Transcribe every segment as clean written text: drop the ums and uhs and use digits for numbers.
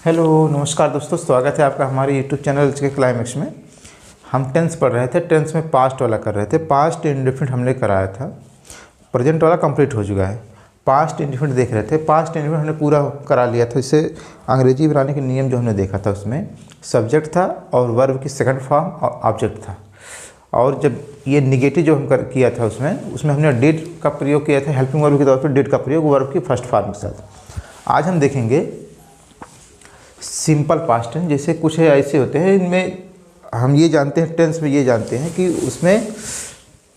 Hello नमस्कार दोस्तों, स्वागत है आपका हमारे यूट्यूब चैनल के क्लाइमेक्स में। हम टेंस पढ़ रहे थे। टेंस में पास्ट वाला कर रहे थे। पास्ट इंडेफिनिट हमने कराया था, प्रेजेंट वाला कंप्लीट हो चुका है। पास्ट इंडेफिनिट देख रहे थे। पास्ट इंडेफिनिट हमने पूरा करा लिया था। इससे अंग्रेजी बनाने के नियम जो हमने देखा था उसमें सब्जेक्ट था और वर्ब की सेकंड फॉर्म और ऑब्जेक्ट था। और जब ये निगेटिव जो हम किया था उसमें हमने डिड का प्रयोग किया था। हेल्पिंग वर्ब के तौर पर डिड का प्रयोग वर्ब की फर्स्ट फॉर्म के साथ। आज हम देखेंगे सिंपल पास्ट टेंस। जैसे कुछ ऐसे होते हैं, इनमें हम ये जानते हैं, टेंस में ये जानते हैं कि उसमें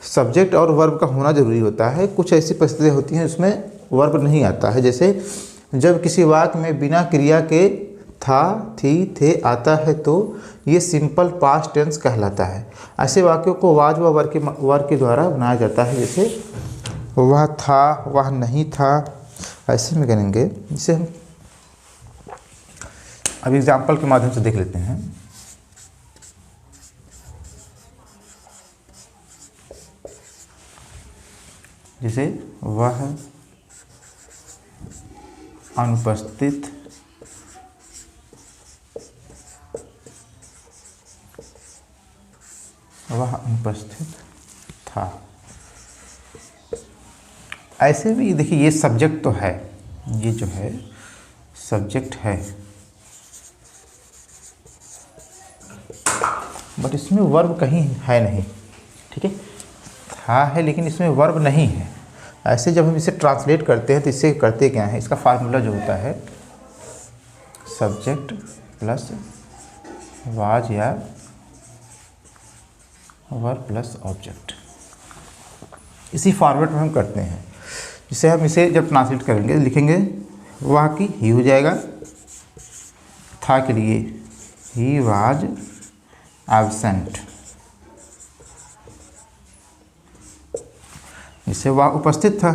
सब्जेक्ट और वर्ब का होना ज़रूरी होता है। कुछ ऐसी परिस्थितियाँ होती हैं उसमें वर्ब नहीं आता है। जैसे जब किसी वाक्य में बिना क्रिया के था, थी, थे आता है तो ये सिंपल पास्ट टेंस कहलाता है। ऐसे वाक्यों को वाज व वर्ब के द्वारा बनाया जाता है। जैसे वह था, वह नहीं था, ऐसे में करेंगे। जिसे हम अब एग्जाम्पल के माध्यम से देख लेते हैं। जैसे वह अनुपस्थित था। ऐसे भी देखिए, ये सब्जेक्ट तो है, ये जो है सब्जेक्ट है, बट इसमें वर्ब कहीं है नहीं। ठीक है, था है लेकिन इसमें वर्ब नहीं है। ऐसे जब हम इसे ट्रांसलेट करते हैं तो इससे करते क्या है, इसका फार्मूला जो होता है सब्जेक्ट प्लस वाज या वर्ब प्लस ऑब्जेक्ट, इसी फॉर्मेट में हम करते हैं। जिसे हम इसे जब ट्रांसलेट करेंगे लिखेंगे वह की ही हो जाएगा, था के लिए ही वाज एब्सेंट, जिससे वह उपस्थित था।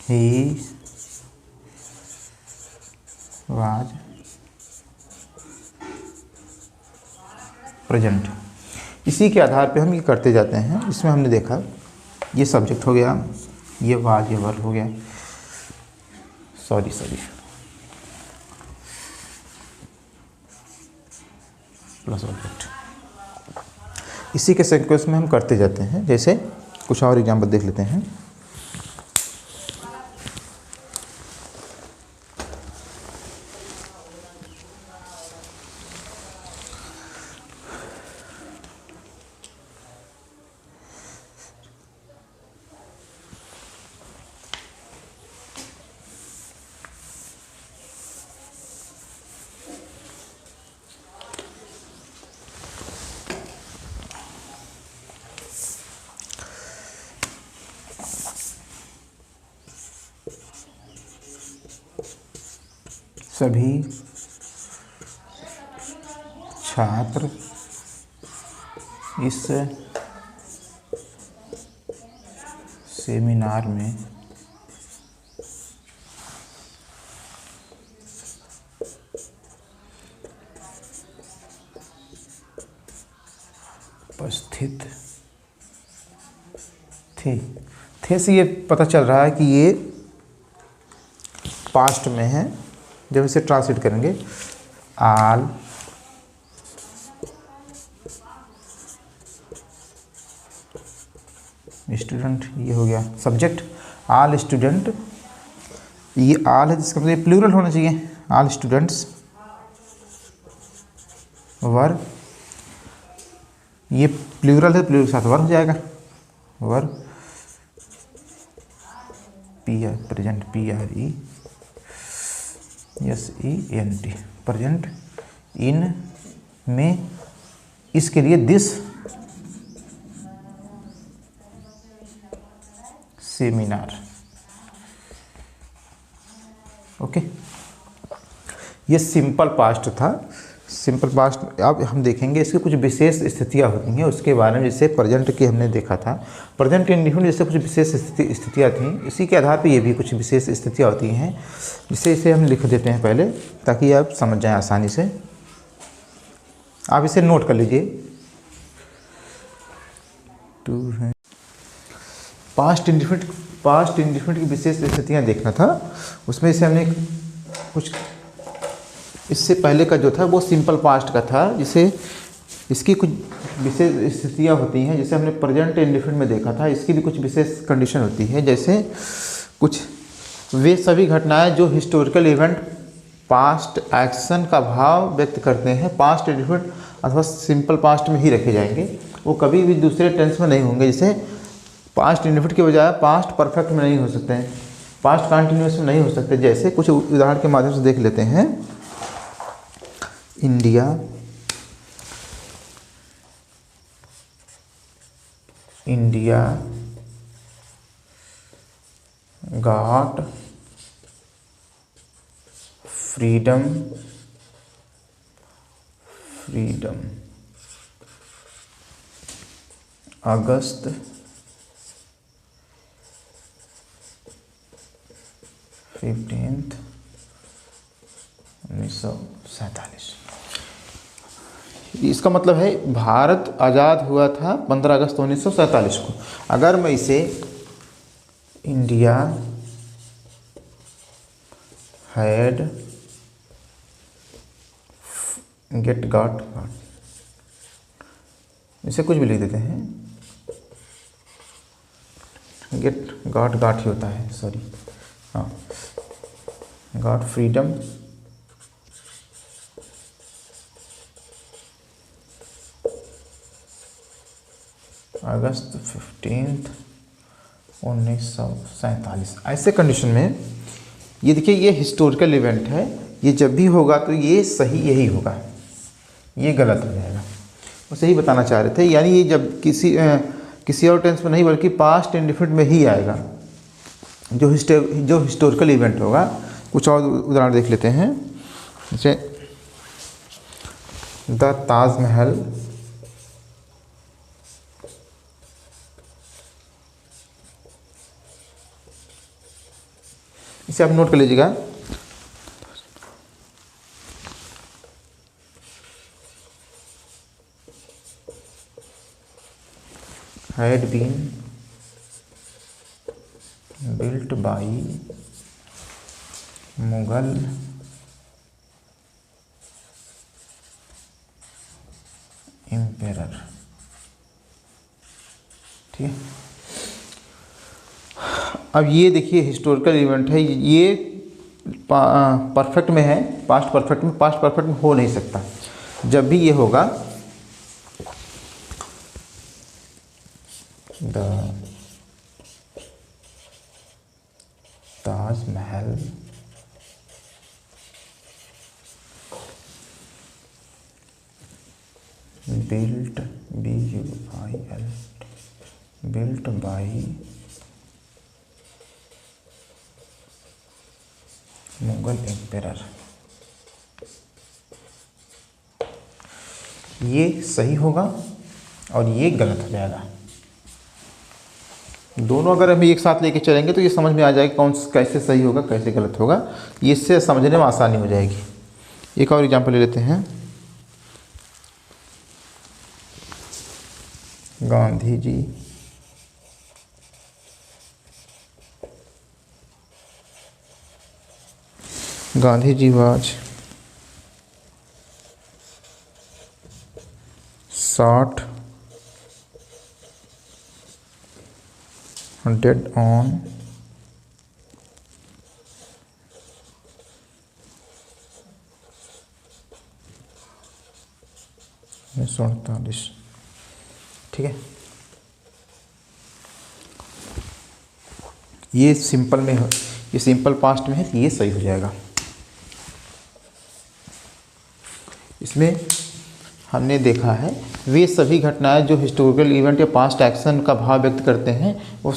He was present. इसी के आधार पे हम ये करते जाते हैं। इसमें हमने देखा ये सब्जेक्ट हो गया, ये वाज, ये वर्ब हो गया, सॉरी प्लस ऑब्जेक्ट। इसी के सीक्वेंस में हम करते जाते हैं। जैसे कुछ और एग्जाम्पल देख लेते हैं। सभी छात्र इस सेमिनार में उपस्थित थे से ये पता चल रहा है कि ये पास्ट में है। जब इसे ट्रांसलेट करेंगे आल स्टूडेंट, ये हो गया सब्जेक्ट। आल स्टूडेंट, ये आल है जिसका मतलब प्लूरल होना चाहिए। आल स्टूडेंट्स वर, ये प्लूरल है, प्लूरल के साथ वर हो जाएगा। वर P R present, PRESENT, present in में, इसके लिए दिस सेमिनार। ओके, ये सिंपल पास्ट था। सिंपल पास्ट अब हम देखेंगे इसकी कुछ विशेष स्थितियाँ होती हैं उसके बारे में। जैसे प्रेजेंट की हमने देखा था, प्रेजेंट इंडेफिनिट जैसे कुछ विशेष स्थितियाँ थीं, इसी के आधार पे ये भी कुछ विशेष स्थितियाँ होती हैं। जिसे इसे हम लिख देते हैं पहले, ताकि आप समझ जाएं आसानी से। आप इसे नोट कर लीजिए। टू है। पास्ट इंडिफिनिट की विशेष स्थितियाँ देखना था। उसमें से हमने कुछ इससे पहले का जो था वो सिंपल पास्ट का था, जिसे इसकी कुछ विशेष स्थितियाँ होती हैं। जैसे हमने प्रेजेंट इंडिफिनिट में देखा था, इसकी भी कुछ विशेष कंडीशन होती है। जैसे कुछ वे सभी घटनाएं जो हिस्टोरिकल इवेंट पास्ट एक्शन का भाव व्यक्त करते हैं पास्ट इंडिफिनिट अथवा सिंपल पास्ट में ही रखे जाएंगे, वो कभी भी दूसरे टेंस में नहीं होंगे। जैसे पास्ट इंडिफिनिट के बजाय पास्ट परफेक्ट में नहीं हो सकते हैं, पास्ट कंटिन्यूअस में नहीं हो सकते। जैसे कुछ उदाहरण के माध्यम से देख लेते हैं। इंडिया गॉट फ्रीडम अगस्त 15 1947। इसका मतलब है भारत आज़ाद हुआ था 15 अगस्त 1947 को। अगर मैं इसे इंडिया हैड गॉट इसे कुछ भी लिख देते हैं, गॉट ही होता है, सॉरी, हाँ, गॉट फ्रीडम अगस्त 15 1947। ऐसे कंडीशन में ये देखिए, ये हिस्टोरिकल इवेंट है, ये जब भी होगा तो ये सही यही होगा, ये गलत हो जाएगा। वो सही बताना चाह रहे थे, यानी ये जब किसी और टेंस में नहीं बल्कि पास्ट इंडिफिनिट में ही आएगा जो हिस्टोरिकल इवेंट होगा। कुछ और उदाहरण देख लेते हैं। जैसे द ताजमहल इसे आप नोट कर लीजिएगा। had been built by Mughal emperor। ठीक है, अब ये देखिए हिस्टोरिकल इवेंट है, ये परफेक्ट में है, पास्ट परफेक्ट में हो नहीं सकता। जब भी ये होगा the Taj Mahal built by Mughal emperor, ये सही होगा और ये गलत हो जाएगा। दोनों अगर हम एक साथ लेके चलेंगे तो ये समझ में आ जाएगा कौन कैसे सही होगा कैसे गलत होगा, ये इससे समझने में आसानी हो जाएगी। एक और एग्जांपल ले लेते हैं। Gandhi ji was shot dead on 1948। ठीक है, ये सिंपल में हो, ये सिंपल पास्ट में है, ये सही हो जाएगा। इसमें हमने देखा है वे सभी घटनाएं जो हिस्टोरिकल इवेंट या पास्ट एक्शन का भाव व्यक्त करते हैं वो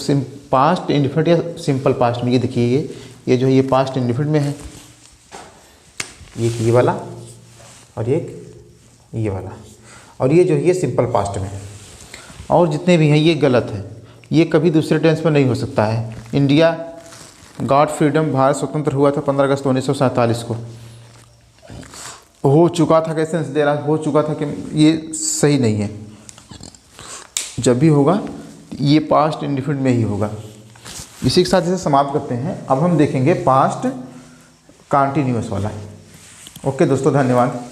पास्ट इंडिफिनिट या सिंपल पास्ट में। ये देखिए ये जो है ये पास्ट इंडिफिनिट में है, ये वाला और ये वाला, और ये जो है ये सिंपल पास्ट में है। और जितने भी हैं ये गलत है, ये कभी दूसरे टेंस में नहीं हो सकता है। इंडिया गॉट फ्रीडम, भारत स्वतंत्र हुआ था 15 अगस्त 1947 को। हो चुका था कैसे दे रहा, हो चुका था कि ये सही नहीं है। जब भी होगा ये पास्ट इंडेफिनिट में ही होगा। इसी के साथ इसे समाप्त करते हैं। अब हम देखेंगे पास्ट कंटिन्यूअस वाला। ओके दोस्तों, धन्यवाद।